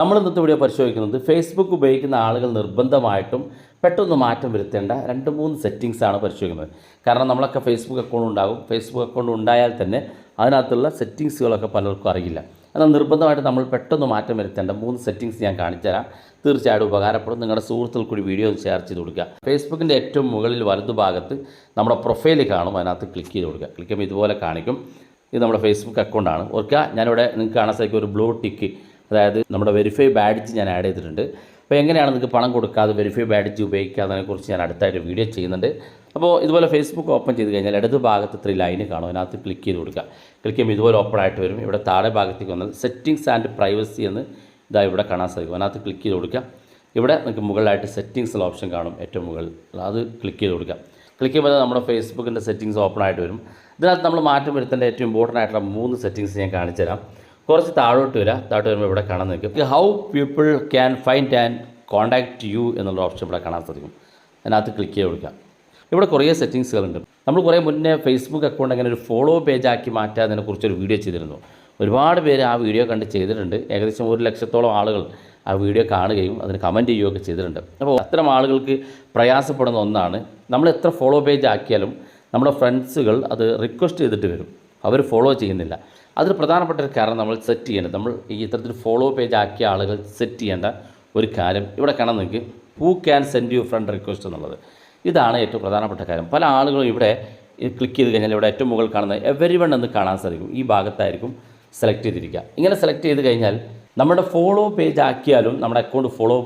നമ്മൾ ഇന്നത്തെ വീഡിയോ പരിശോധിക്കുന്നത് ഫേസ്ബുക്ക് ഉപയോഗിക്കുന്ന ആളുകൾ നിർബന്ധമായിട്ടും പെട്ടെന്ന് മാറ്റം വരുത്തേണ്ട 2-3 സെറ്റിങ്സാണ് പരിശോധിക്കുന്നത്. കാരണം നമ്മളൊക്കെ ഫേസ്ബുക്ക് അക്കൗണ്ട് ഉണ്ടാകും. ഫേസ്ബുക്ക് അക്കൗണ്ട് ഉണ്ടായാൽ തന്നെ അതിനകത്തുള്ള സെറ്റിങ്സുകളൊക്കെ പലർക്കും അറിയില്ല. എന്നാൽ നിർബന്ധമായിട്ട് നമ്മൾ പെട്ടെന്ന് മാറ്റം വരുത്തേണ്ട 3 സെറ്റിങ്സ് ഞാൻ കാണിച്ചു തരാം. തീർച്ചയായിട്ടും ഉപകാരപ്പെടും. നിങ്ങളുടെ സുഹൃത്തുക്കൾ കൂടി വീഡിയോ ഷെയർ ചെയ്ത് കൊടുക്കുക. ഫേസ്ബുക്കിൻ്റെ ഏറ്റവും മുകളിൽ വലതുഭാഗത്ത് നമ്മുടെ പ്രൊഫൈൽ കാണും. അതിനകത്ത് ക്ലിക്ക് ചെയ്ത് കൊടുക്കുക. ക്ലിക്ക് ചെയ്യുമ്പോൾ ഇതുപോലെ കാണിക്കും. ഇത് നമ്മുടെ ഫേസ്ബുക്ക് അക്കൗണ്ടാണ്. ഓർക്കുക, ഞാനിവിടെ നിങ്ങൾക്ക് കാണാൻ സാധിക്കും ഒരു ബ്ലൂ ടിക്ക്, അതായത് നമ്മുടെ വെരിഫൈ ബാഡ്ജ് ഞാൻ ആഡ് ചെയ്തിട്ടുണ്ട്. അപ്പോൾ എങ്ങനെയാണ് നിങ്ങൾക്ക് പണം കൊടുക്കാതെ വെരിഫൈ ബാഡ്ജ് ഉപയോഗിക്കുക എന്നതിനെക്കുറിച്ച് ഞാൻ അടുത്തായിട്ട് വീഡിയോ ചെയ്യുന്നുണ്ട്. അപ്പോൾ ഇതുപോലെ ഫേസ്ബുക്ക് ഓപ്പൺ ചെയ്ത് കഴിഞ്ഞാൽ ഇടത് ഭാഗത്ത് 3 ലൈന് കാണും. അതിനകത്ത് ക്ലിക്ക് ചെയ്ത് കൊടുക്കുക. ക്ലിക്ക് ചെയ്യുമ്പോൾ ഇതുപോലെ ഓപ്പൺ ആയിട്ട് വരും. ഇവിടെ താഴെ ഭാഗത്തേക്ക് വന്നാൽ സെറ്റിങ്സ് ആൻഡ് പ്രൈവസി എന്ന് ഇതാ ഇവിടെ കാണാൻ സാധിക്കും. അതിനകത്ത് ക്ലിക്ക് ചെയ്ത് കൊടുക്കുക. ഇവിടെ നിങ്ങൾക്ക് മുകളിലായിട്ട് സെറ്റിങ്സിൽ ഓപ്ഷൻ കാണും, ഏറ്റവും മുകളിൽ. അത് ക്ലിക്ക് ചെയ്ത് കൊടുക്കുക. ക്ലിക്ക് ചെയ്യുമ്പോൾ നമ്മുടെ ഫേസ്ബുക്കിൻ്റെ സെറ്റിങ്സ് ഓപ്പൺ ആയിട്ട് വരും. ഇതിനകത്ത് നമ്മൾ മാറ്റം വരുത്തേണ്ട ഏറ്റവും ഇമ്പോർട്ടൻ്റ് ആയിട്ടുള്ള 3 സെറ്റിങ്സ് ഞാൻ കാണിച്ചു തരാം. കുറച്ച് താഴോട്ട് വരാം. താഴോട്ട് വരുമ്പോൾ ഇവിടെ കാണാൻ നിൽക്കും how people can find and contact you എന്നുള്ള ഓപ്ഷൻ ഇവിടെ കാണാൻ സാധിക്കും. അതിനകത്ത് ക്ലിക്ക് ചെയ്ത് കൊടുക്കാം. ഇവിടെ കുറേ സെറ്റിങ്സുകളുണ്ട്. നമ്മൾ കുറേ മുന്നേ ഫേസ്ബുക്ക് അക്കൗണ്ട് അങ്ങനെ ഒരു ഫോളോ പേജാക്കി മാറ്റുക അതിനെക്കുറിച്ചൊരു വീഡിയോ ചെയ്തിരുന്നു. ഒരുപാട് പേര് ആ വീഡിയോ കണ്ട് ചെയ്തിട്ടുണ്ട്. ഏകദേശം 1 ലക്ഷത്തോളം ആളുകൾ ആ വീഡിയോ കാണുകയും അതിന് കമൻറ്റ് ചെയ്യുകയൊക്കെ ചെയ്തിട്ടുണ്ട്. അപ്പോൾ അത്തരം ആളുകൾക്ക് പ്രയാസപ്പെടുന്ന ഒന്നാണ്, നമ്മൾ എത്ര ഫോളോ പേജ് ആക്കിയാലും നമ്മുടെ ഫ്രണ്ട്സുകൾ അത് റിക്വസ്റ്റ് ചെയ്തിട്ട് വരും, അവർ ഫോളോ ചെയ്യുന്നില്ല. അതിന് പ്രധാനപ്പെട്ട ഒരു കാരണം നമ്മൾ സെറ്റ് ചെയ്യേണ്ടത്, നമ്മൾ ഈ ഇത്തരത്തിൽ ഫോളോ പേജ് ആക്കിയ ആളുകൾ സെറ്റ് ചെയ്യേണ്ട ഒരു കാര്യം ഇവിടെ കാണാൻ നിങ്ങൾക്ക് who can send you friend request എന്നുള്ളത്. ഇതാണ് ഏറ്റവും പ്രധാനപ്പെട്ട കാര്യം. പല ആളുകളും ഇവിടെ ക്ലിക്ക് ചെയ്ത് കഴിഞ്ഞാൽ ഇവിടെ ഏറ്റവും മുകളിൽ കാണുന്ന എവരിവൺ എന്ന് കാണാൻ സാധിക്കും. ഈ ഭാഗത്തായിരിക്കും സെലക്ട് ചെയ്തിരിക്കുക. ഇങ്ങനെ സെലക്ട് ചെയ്ത് കഴിഞ്ഞാൽ നമ്മുടെ ഫോളോ പേജ് ആക്കിയാലും നമ്മുടെ അക്കൗണ്ട് ഫോളോ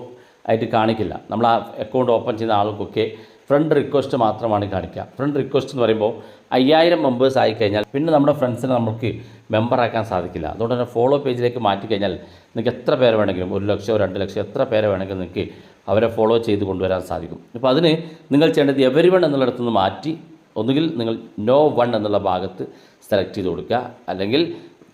ആയിട്ട് കാണിക്കില്ല. നമ്മൾ ആ അക്കൗണ്ട് ഓപ്പൺ ചെയ്യുന്ന ആൾക്കൊക്കെ ഫ്രണ്ട് റിക്വസ്റ്റ് മാത്രമാണ് കാണിക്കുക. ഫ്രണ്ട് റിക്വസ്റ്റ് എന്ന് പറയുമ്പോൾ 5000 മെമ്പേഴ്സ് ആയിക്കഴിഞ്ഞാൽ പിന്നെ നമ്മുടെ ഫ്രണ്ട്സിനെ നമുക്ക് മെമ്പറാക്കാൻ സാധിക്കില്ല. അതുകൊണ്ട് തന്നെ ഫോളോ പേജിലേക്ക് മാറ്റിക്കഴിഞ്ഞാൽ നിങ്ങൾക്ക് എത്ര പേരെ വേണമെങ്കിലും 1 ലക്ഷമോ 2 ലക്ഷമോ എത്ര പേരെ വേണമെങ്കിലും നിങ്ങൾക്ക് അവരെ ഫോളോ ചെയ്ത് കൊണ്ടുവരാൻ സാധിക്കും. അപ്പോൾ അതിന് നിങ്ങൾ ചെയ്യേണ്ടത് എവരിവൺ എന്നുള്ളിടത്ത് നിന്ന് മാറ്റി ഒന്നുകിൽ നിങ്ങൾ നോ വൺ എന്നുള്ള ഭാഗത്ത് സെലക്ട് ചെയ്ത് കൊടുക്കുക, അല്ലെങ്കിൽ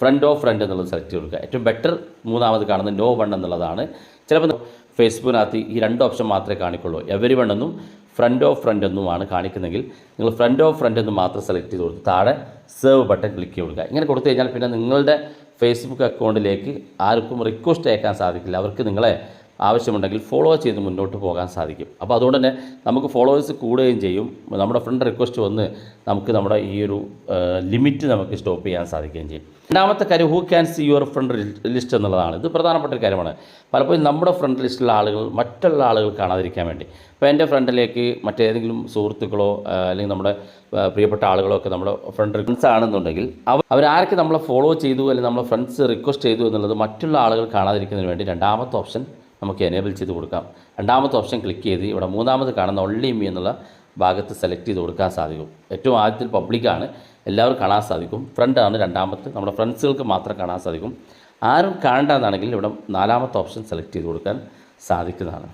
ഫ്രണ്ട് ഓഫ് ഫ്രണ്ട് എന്നുള്ളത് സെലക്ട് ചെയ്ത് കൊടുക്കുക. ഏറ്റവും ബെറ്റർ മൂന്നാമത് കാണുന്നത് നോ വൺ എന്നുള്ളതാണ്. ചിലപ്പോൾ ഫേസ്ബുക്കിനകത്ത് ഈ 2 ഓപ്ഷൻ മാത്രമേ കാണിക്കുള്ളൂ, എവരിവൺ എന്നും ഫ്രണ്ട് ഓഫ് ഫ്രണ്ട് എന്നുമാണ് കാണിക്കുന്നെങ്കിൽ നിങ്ങൾ ഫ്രണ്ട് ഓഫ് ഫ്രണ്ട് എന്ന് മാത്രം സെലക്ട് ചെയ്ത് കൊടുത്ത് താഴെ സേവ് ബട്ടൺ ക്ലിക്ക് ചെയ്ത് കൊടുക്കുക. ഇങ്ങനെ കൊടുത്തു കഴിഞ്ഞാൽ പിന്നെ നിങ്ങളുടെ ഫേസ്ബുക്ക് അക്കൗണ്ടിലേക്ക് ആർക്കും റിക്വസ്റ്റ് അയക്കാൻ സാധിക്കില്ല. അവർക്ക് നിങ്ങളെ ആവശ്യമുണ്ടെങ്കിൽ ഫോളോ ചെയ്ത് മുന്നോട്ട് പോകാൻ സാധിക്കും. അപ്പോൾ അതുകൊണ്ട് തന്നെ നമുക്ക് ഫോളോവേഴ്സ് കൂടുകയും ചെയ്യും. നമ്മുടെ ഫ്രണ്ട് റിക്വസ്റ്റ് വന്ന് നമുക്ക് നമ്മുടെ ഈ ഒരു ലിമിറ്റ് നമുക്ക് സ്റ്റോപ്പ് ചെയ്യാൻ സാധിക്കുകയും ചെയ്യും. രണ്ടാമത്തെ കാര്യം who can see your friend list എന്നുള്ളതാണ്. ഇത് പ്രധാനപ്പെട്ട ഒരു കാര്യമാണ്. പലപ്പോഴും നമ്മുടെ ഫ്രണ്ട് ലിസ്റ്റിലുള്ള ആളുകൾ മറ്റുള്ള ആളുകൾ കാണാതിരിക്കാൻ വേണ്ടി, ഇപ്പോൾ എൻ്റെ ഫ്രണ്ടിലേക്ക് മറ്റേതെങ്കിലും സുഹൃത്തുക്കളോ അല്ലെങ്കിൽ നമ്മുടെ പ്രിയപ്പെട്ട ആളുകളോ ഒക്കെ നമ്മുടെ ഫ്രണ്ട്സ് ആണെന്നുണ്ടെങ്കിൽ അവരാരൊക്കെ നമ്മളെ ഫോളോ ചെയ്തു അല്ലെങ്കിൽ നമ്മളെ ഫ്രണ്ട്സ് റിക്വസ്റ്റ് ചെയ്തു എന്നുള്ളത് മറ്റുള്ള ആളുകൾ കാണാതിരിക്കുന്നതിന് വേണ്ടി രണ്ടാമത്തെ ഓപ്ഷൻ നമുക്ക് എനേബിൾ ചെയ്ത് കൊടുക്കാം. രണ്ടാമത്തെ ഓപ്ഷൻ ക്ലിക്ക് ചെയ്ത് ഇവിടെ മൂന്നാമത് കാണുന്ന ഒൺലി മീ എന്നുള്ള ഭാഗത്ത് സെലക്ട് ചെയ്ത് കൊടുക്കാൻ സാധിക്കും. ഏറ്റവും ആദ്യത്തിൽ പബ്ലിക്കാണ്, എല്ലാവരും കാണാൻ സാധിക്കും. ഫ്രണ്ടാണ് രണ്ടാമത്തെ, നമ്മുടെ ഫ്രണ്ട്സുകൾക്ക് മാത്രം കാണാൻ സാധിക്കും. ആരും കാണേണ്ടതാണെങ്കിൽ ഇവിടെ 4ാമത്തെ ഓപ്ഷൻ സെലക്ട് ചെയ്ത് കൊടുക്കാൻ സാധിക്കുന്നതാണ്.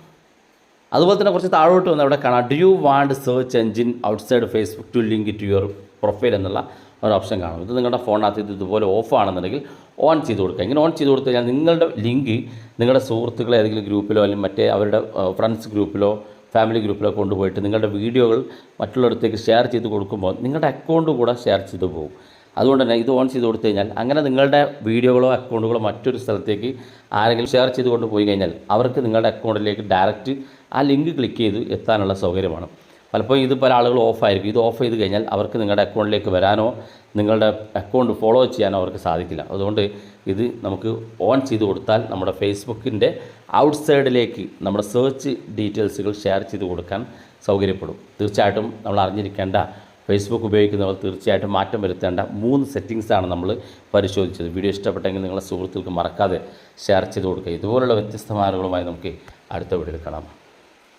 അതുപോലെ തന്നെ കുറച്ച് താഴോട്ട് വന്ന് അവിടെ കാണാം do you want search engine outside Facebook to link to your profile എന്നുള്ള ഒരു ഓപ്ഷൻ കാണും. ഇത് നിങ്ങളുടെ ഫോണിനകത്ത് ഇതുപോലെ ഓഫ് ആണെന്നുണ്ടെങ്കിൽ ഓൺ ചെയ്ത് കൊടുക്കുക. ഇങ്ങനെ ഓൺ ചെയ്ത് കൊടുത്തു കഴിഞ്ഞാൽ നിങ്ങളുടെ ലിങ്ക് നിങ്ങളുടെ സുഹൃത്തുക്കളെ ഏതെങ്കിലും ഗ്രൂപ്പിലോ അല്ലെങ്കിൽ മറ്റേ അവരുടെ ഫ്രണ്ട്സ് ഗ്രൂപ്പിലോ ഫാമിലി ഗ്രൂപ്പിലോ കൊണ്ടുപോയിട്ട് നിങ്ങളുടെ വീഡിയോകൾ മറ്റുള്ളവരത്തേക്ക് ഷെയർ ചെയ്ത് കൊടുക്കുമ്പോൾ നിങ്ങളുടെ അക്കൗണ്ട് കൂടെ ഷെയർ ചെയ്ത് പോകും. അതുകൊണ്ട് തന്നെ ഇത് ഓൺ ചെയ്ത് കൊടുത്തു കഴിഞ്ഞാൽ അങ്ങനെ നിങ്ങളുടെ വീഡിയോകളോ അക്കൗണ്ടുകളോ മറ്റൊരു സ്ഥലത്തേക്ക് ആരെങ്കിലും ഷെയർ ചെയ്ത് കൊണ്ട് പോയി കഴിഞ്ഞാൽ അവർക്ക് നിങ്ങളുടെ അക്കൗണ്ടിലേക്ക് ഡയറക്റ്റ് ആ ലിങ്ക് ക്ലിക്ക് ചെയ്ത് എത്താനുള്ള സൗകര്യമാണ്. പലപ്പോഴും ഇത് പല ആളുകൾ ഓഫായിരിക്കും. ഇത് ഓഫ് ചെയ്ത് കഴിഞ്ഞാൽ അവർക്ക് നിങ്ങളുടെ അക്കൗണ്ടിലേക്ക് വരാനോ നിങ്ങളുടെ അക്കൗണ്ട് ഫോളോ ചെയ്യാനോ അവർക്ക് സാധിക്കില്ല. അതുകൊണ്ട് ഇത് നമുക്ക് ഓൺ ചെയ്ത് കൊടുത്താൽ നമ്മുടെ ഫേസ്ബുക്കിൻ്റെ ഔട്ട്സൈഡിലേക്ക് നമ്മുടെ സെർച്ച് ഡീറ്റെയിൽസുകൾ ഷെയർ ചെയ്ത് കൊടുക്കാൻ സൗകര്യപ്പെടും. തീർച്ചയായിട്ടും നമ്മൾ അറിഞ്ഞിരിക്കേണ്ട, ഫേസ്ബുക്ക് ഉപയോഗിക്കുന്നവർ തീർച്ചയായിട്ടും മാറ്റം വരുത്തേണ്ട 3 സെറ്റിങ്സാണ് നമ്മൾ പരിശോധിച്ചത്. വീഡിയോ ഇഷ്ടപ്പെട്ടെങ്കിൽ നിങ്ങളുടെ സുഹൃത്തുക്കൾക്ക് മറക്കാതെ ഷെയർ ചെയ്ത് കൊടുക്കുക. ഇതുപോലുള്ള വ്യത്യസ്തമായ അറിവുകളുമായി നമുക്ക് അടുത്ത വീഡിയോയിൽ കാണാം.